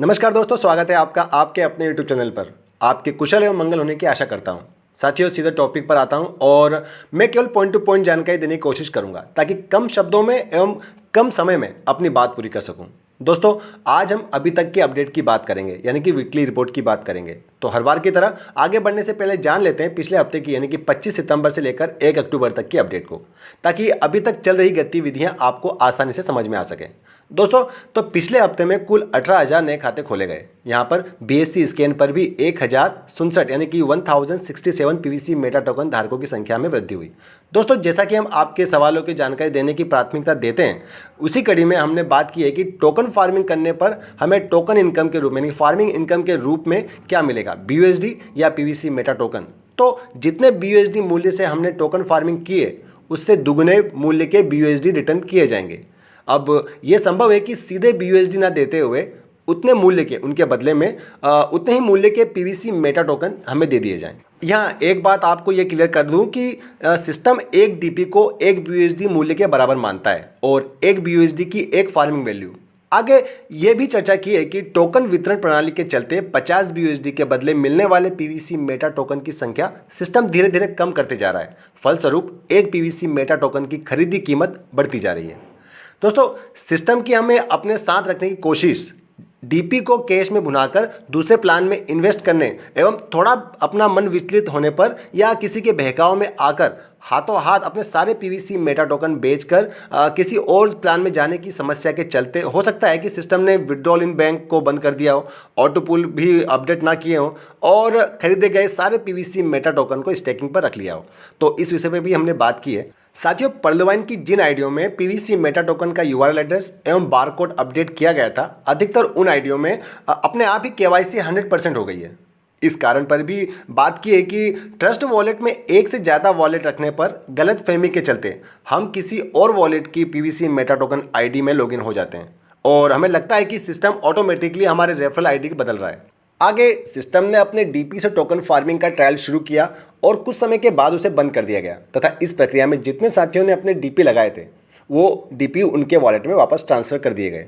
नमस्कार दोस्तों, स्वागत है आपका आपके अपने YouTube चैनल पर। आपके कुशल एवं मंगल होने की आशा करता हूं। साथियों, सीधे टॉपिक पर आता हूं और मैं केवल पॉइंट टू पॉइंट जानकारी देने की कोशिश करूंगा ताकि कम शब्दों में एवं कम समय में अपनी बात पूरी कर सकूं। दोस्तों, आज हम अभी तक की अपडेट की बात करेंगे, यानी कि वीकली रिपोर्ट की बात करेंगे। तो हर बार की तरह आगे बढ़ने से पहले जान लेते हैं पिछले हफ्ते की, यानी कि 25 सितंबर से लेकर 1 अक्टूबर तक की अपडेट को, ताकि अभी तक चल रही गतिविधियां आपको आसानी से समझ में आ सकें। दोस्तों, तो पिछले हफ्ते में कुल 18,000 नए खाते खोले गए। यहाँ पर BSE स्कैन पर भी 1,067 यानी कि 1067 PVC मेटा टोकन धारकों की संख्या में वृद्धि हुई। दोस्तों, जैसा कि हम आपके सवालों की जानकारी देने की प्राथमिकता देते हैं, उसी कड़ी में हमने बात की है कि टोकन फार्मिंग करने पर हमें टोकन इनकम के रूप में, यानी फार्मिंग इनकम के रूप में क्या मिलेगा, BUSD या PVC मेटा टोकन। तो जितने BUSD मूल्य से हमने टोकन फार्मिंग किए, उससे दुगने मूल्य के BUSD रिटर्न किए जाएंगे। अब ये संभव है कि सीधे BUSD ना देते हुए उतने मूल्य के, उनके बदले में उतने ही मूल्य के PVC मेटा टोकन हमें दे दिए जाएं। यहाँ एक बात आपको ये क्लियर कर दूं कि सिस्टम एक DP को एक BUSD मूल्य के बराबर मानता है और एक BUSD की एक फार्मिंग वैल्यू। आगे ये भी चर्चा की है कि टोकन वितरण प्रणाली के चलते 50 BUSD के बदले मिलने वाले PVC मेटा टोकन की संख्या सिस्टम धीरे धीरे कम करते जा रहा है। फलस्वरूप एक PVC मेटा टोकन की खरीदी कीमत बढ़ती जा रही है। दोस्तों, सिस्टम की हमें अपने साथ रखने की कोशिश, DP को कैश में भुनाकर दूसरे प्लान में इन्वेस्ट करने एवं थोड़ा अपना मन विचलित होने पर या किसी के बहकाव में आकर हाथों हाथ अपने सारे PVC मेटा टोकन बेचकर किसी और प्लान में जाने की समस्या के चलते हो सकता है कि सिस्टम ने विड्रॉल इन बैंक को बंद कर दिया हो, ऑटो पुल भी अपडेट ना किए हो और खरीदे गए सारे PVC मेटा टोकन को स्टेकिंग पर रख लिया हो। तो इस विषय पर भी हमने बात की है। साथियों, पर्लवाइन की जिन आईडियो में PVC मेटा टोकन का URL एड्रेस एवं बारकोड अपडेट किया गया था, अधिकतर उन आईडियो में अपने आप ही KYC 100% हो गई है। इस कारण पर भी बात की है कि ट्रस्ट वॉलेट में एक से ज़्यादा वॉलेट रखने पर गलतफहमी के चलते हम किसी और वॉलेट की PVC मेटा टोकन ID में लॉगिन हो जाते हैं और हमें लगता है कि सिस्टम ऑटोमेटिकली हमारे रेफरल ID बदल रहा है। आगे सिस्टम ने अपने DP से टोकन फार्मिंग का ट्रायल शुरू किया और कुछ समय के बाद उसे बंद कर दिया गया तथा इस प्रक्रिया में जितने साथियों ने अपने DP लगाए थे, वो DP उनके वॉलेट में वापस ट्रांसफर कर दिए गए।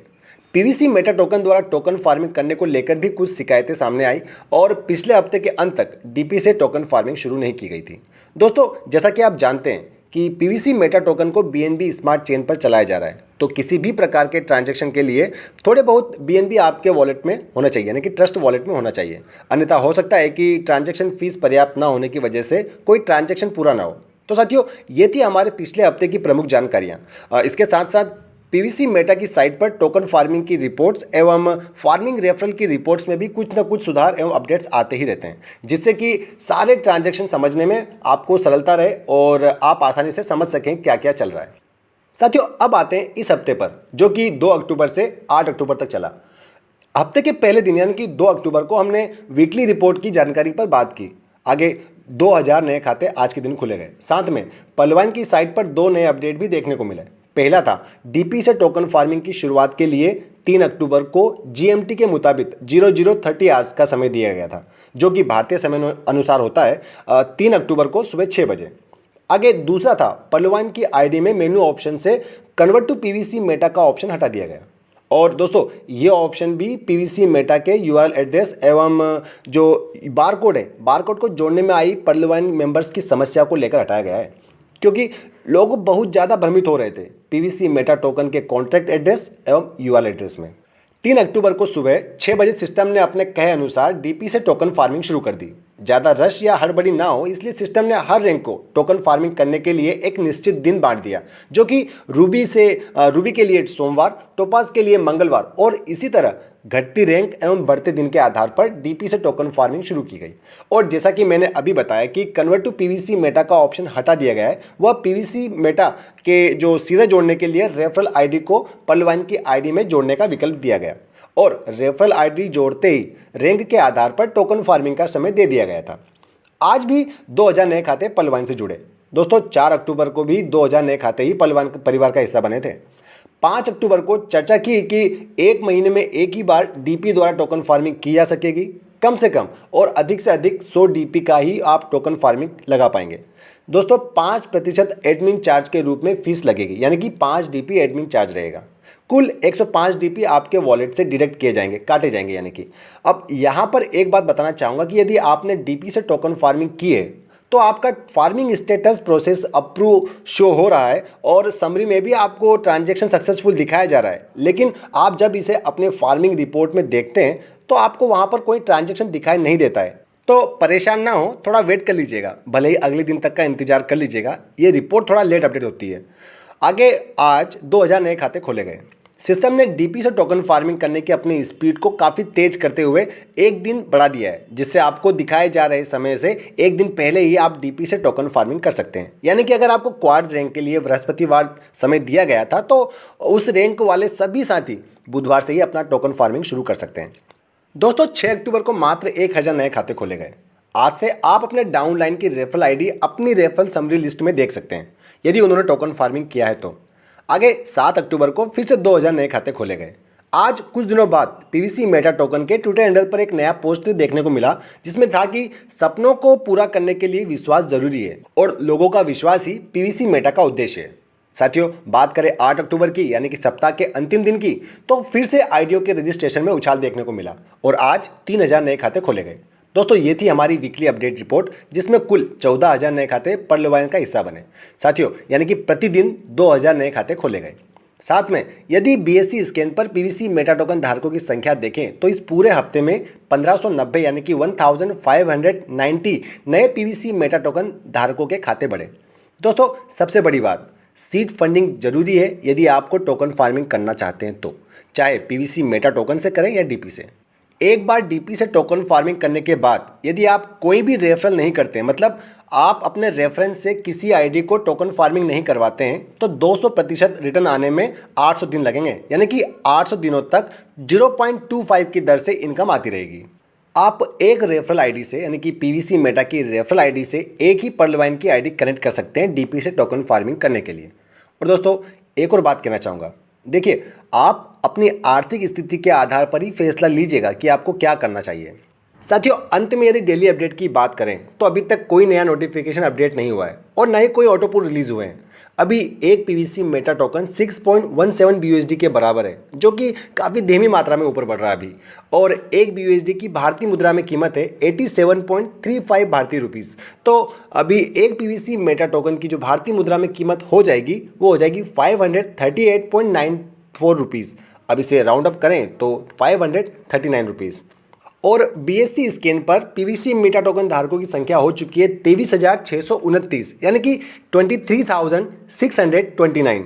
PVC मेटा टोकन द्वारा टोकन फार्मिंग करने को लेकर भी कुछ शिकायतें सामने आई और पिछले हफ्ते के अंत तक DP से टोकन फार्मिंग शुरू नहीं की गई थी। दोस्तों, जैसा कि आप जानते हैं कि PVC मेटा टोकन को BNB स्मार्ट चेन पर चलाया जा रहा है, तो किसी भी प्रकार के ट्रांजैक्शन के लिए थोड़े बहुत BNB आपके वॉलेट में होना चाहिए, यानी कि ट्रस्ट वॉलेट में होना चाहिए। अन्यथा हो सकता है कि ट्रांजैक्शन फीस पर्याप्त ना होने की वजह से कोई ट्रांजैक्शन पूरा ना हो। तो साथियों, ये थी हमारे पिछले हफ्ते की प्रमुख जानकारियाँ। इसके साथ साथ PVC मेटा की साइट पर टोकन फार्मिंग की रिपोर्ट्स एवं फार्मिंग रेफरल की रिपोर्ट्स में भी कुछ न कुछ सुधार एवं अपडेट्स आते ही रहते हैं, जिससे कि सारे ट्रांजैक्शन समझने में आपको सरलता रहे और आप आसानी से समझ सकें क्या क्या चल रहा है। साथियों, अब आते हैं इस हफ्ते पर, जो कि 2 अक्टूबर से 8 अक्टूबर तक चला। हफ्ते के पहले दिन यानी कि 2 अक्टूबर को हमने वीकली रिपोर्ट की जानकारी पर बात की। आगे 2,000 नए खाते आज के दिन खुले गए। साथ में पर्लवाइन की साइट पर 2 नए अपडेट भी देखने को मिले। पहला था DP से टोकन फार्मिंग की शुरुआत के लिए 3 अक्टूबर को GMT के मुताबिक 00:30 आवर्स का समय दिया गया था, जो कि भारतीय समय अनुसार होता है 3 अक्टूबर को सुबह 6 बजे। आगे दूसरा था पर्लवाइन की ID में मेन्यू ऑप्शन से कन्वर्ट टू PVC मेटा का ऑप्शन हटा दिया गया और दोस्तों, ये ऑप्शन भी PVC मेटा के URL एड्रेस एवं जो बारकोड है, बारकोड को जोड़ने में आई पर्लवाइन मेंबर्स की समस्या को लेकर हटाया गया है, क्योंकि लोग बहुत ज़्यादा भ्रमित हो रहे थे PVC मेटा टोकन के कॉन्ट्रैक्ट एड्रेस एवं URL एड्रेस में। 3 अक्टूबर को सुबह 6 बजे सिस्टम ने अपने कहे अनुसार DP से टोकन फार्मिंग शुरू कर दी। ज़्यादा रश या हड़बड़ी ना हो, इसलिए सिस्टम ने हर रैंक को टोकन फार्मिंग करने के लिए एक निश्चित दिन बांट दिया, जो कि रूबी के लिए सोमवार, टोपाज के लिए मंगलवार और इसी तरह घटती रैंक एवं बढ़ते दिन के आधार पर DP से टोकन फार्मिंग शुरू की गई। और जैसा कि मैंने अभी बताया कि कन्वर्ट टू PVC मेटा का ऑप्शन हटा दिया गया है, वह PVC मेटा के जो सीधे जोड़ने के लिए रेफरल ID को पर्लवाइन की ID में जोड़ने का विकल्प दिया गया और रेफरल ID जोड़ते ही रैंक के आधार पर टोकन फार्मिंग का समय दे दिया गया था। आज भी 2,000 नए खाते पर्लवाइन से जुड़े। दोस्तों, 4 अक्टूबर को भी 2,000 नए खाते ही पर्लवाइन परिवार का हिस्सा बने थे। 5 अक्टूबर को चर्चा की कि 1 महीने में एक ही बार DP द्वारा टोकन फार्मिंग की जा सकेगी। कम से कम और अधिक से अधिक 100 DP का ही आप टोकन फार्मिंग लगा पाएंगे। दोस्तों, 5% एडमिन चार्ज के रूप में फीस लगेगी, यानी कि 5 DP एडमिन चार्ज रहेगा। कुल 105 डीपी आपके वॉलेट से डिडक्ट किए जाएंगे, काटे जाएंगे यानी कि। अब यहाँ पर एक बात बताना चाहूँगा कि यदि आपने डीपी से टोकन फार्मिंग की है तो आपका farming status process approve show हो रहा है और समरी में भी आपको ट्रांजैक्शन सक्सेसफुल दिखाया जा रहा है, लेकिन आप जब इसे अपने फार्मिंग रिपोर्ट में देखते हैं तो आपको वहाँ पर कोई ट्रांजैक्शन दिखाई नहीं देता है। तो परेशान ना हो, थोड़ा वेट कर लीजिएगा, भले ही अगले दिन तक का इंतजार कर लीजिएगा, ये रिपोर्ट थोड़ा लेट अपडेट होती है। आगे आज 2000 नए खाते खोले गए। सिस्टम ने डीपी से टोकन फार्मिंग करने की अपनी स्पीड को काफ़ी तेज करते हुए एक दिन बढ़ा दिया है, जिससे आपको दिखाए जा रहे समय से एक दिन पहले ही आप डीपी से टोकन फार्मिंग कर सकते हैं। यानी कि अगर आपको क्वार्ट्ज रैंक के लिए बृहस्पतिवार समय दिया गया था तो उस रैंक वाले सभी साथी बुधवार से ही अपना टोकन फार्मिंग शुरू कर सकते हैं। दोस्तों 6 अक्टूबर को मात्र 1000 नए खाते खोले गए। आज से आप अपने डाउनलाइन की रेफरल आईडी अपनी रेफरल समरी लिस्ट में देख सकते हैं यदि उन्होंने टोकन फार्मिंग किया है तो। आगे 7 अक्टूबर को फिर से 2000 नए खाते खोले गए। आज कुछ दिनों बाद पीवीसी मेटा टोकन के ट्विटर हैंडल पर एक नया पोस्ट देखने को मिला जिसमें था कि सपनों को पूरा करने के लिए विश्वास जरूरी है और लोगों का विश्वास ही पीवीसी मेटा का उद्देश्य है। साथियों, बात करें 8 अक्टूबर की यानी कि सप्ताह के अंतिम दिन की, तो फिर से आईडीओ के रजिस्ट्रेशन में उछाल देखने को मिला और आज 3000 नए खाते खोले गए। दोस्तों ये थी हमारी वीकली अपडेट रिपोर्ट जिसमें कुल 14000 नए खाते पर्लवाइन का हिस्सा बने। साथियों यानी कि प्रतिदिन 2000 नए खाते खोले गए। साथ में यदि बीएससी स्कैन पर पीवीसी मेटा टोकन धारकों की संख्या देखें तो इस पूरे हफ्ते में 1590 यानी कि 1590 नए पीवीसी मेटा टोकन धारकों के खाते बढ़े। दोस्तों सबसे बड़ी बात, सीड फंडिंग जरूरी है यदि आपको टोकन फार्मिंग करना चाहते हैं तो, चाहे पीवीसी मेटा टोकन से करें या डीपी से। एक बार डीपी से टोकन फार्मिंग करने के बाद यदि आप कोई भी रेफरल नहीं करते, मतलब आप अपने रेफरेंस से किसी आईडी को टोकन फार्मिंग नहीं करवाते हैं, तो 200% रिटर्न आने में 800 दिन लगेंगे, यानी कि 800 दिनों तक 0.25 की दर से इनकम आती रहेगी। आप एक रेफरल आईडी से यानी कि पीवीसी मेटा की रेफरल आईडी से एक ही पर्लवाइन की आईडी कनेक्ट कर सकते हैं डीपी से टोकन फार्मिंग करने के लिए। और दोस्तों एक और बात कहना चाहूँगा, देखिए आप अपनी आर्थिक स्थिति के आधार पर ही फैसला लीजिएगा कि आपको क्या करना चाहिए। साथियों अंत में यदि डेली अपडेट की बात करें तो अभी तक कोई नया नोटिफिकेशन अपडेट नहीं हुआ है और ना ही कोई ऑटो पुल रिलीज हुए हैं। अभी एक पीवीसी मेटा टोकन 6.17 BUSD के बराबर है, जो कि काफ़ी धीमी मात्रा में ऊपर बढ़ रहा है अभी। और एक BUSD की भारतीय मुद्रा में कीमत है 87.35 भारतीय रुपीज़। तो अभी एक पीवीसी मेटा टोकन की जो भारतीय मुद्रा में कीमत हो जाएगी वो हो जाएगी 538.94 रुपीज़। अब इसे राउंड अप करें तो 539 रुपीज़। और बीएससी स्कैन पर पीवीसी मेटा टोकन धारकों की संख्या हो चुकी है 23,629 यानी कि 23,629।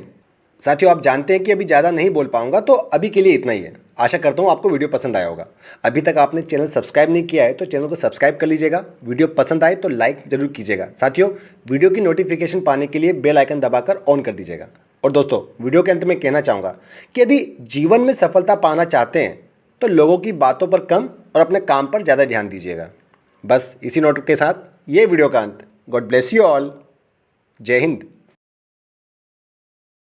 साथियों आप जानते हैं कि अभी ज़्यादा नहीं बोल पाऊंगा, तो अभी के लिए इतना ही है। आशा करता हूँ आपको वीडियो पसंद आया होगा। अभी तक आपने चैनल सब्सक्राइब नहीं किया है तो चैनल को सब्सक्राइब कर लीजिएगा। वीडियो पसंद आए तो लाइक जरूर कीजिएगा। साथियों वीडियो की नोटिफिकेशन पाने के लिए बेल आइकन दबाकर ऑन कर दीजिएगा। और दोस्तों वीडियो के अंत में कहना चाहूँगा कि यदि जीवन में सफलता पाना चाहते हैं तो लोगों की बातों पर कम और अपने काम पर ज़्यादा ध्यान दीजिएगा। बस इसी नोट के साथ ये वीडियो का अंत। God bless you all. जय हिंद।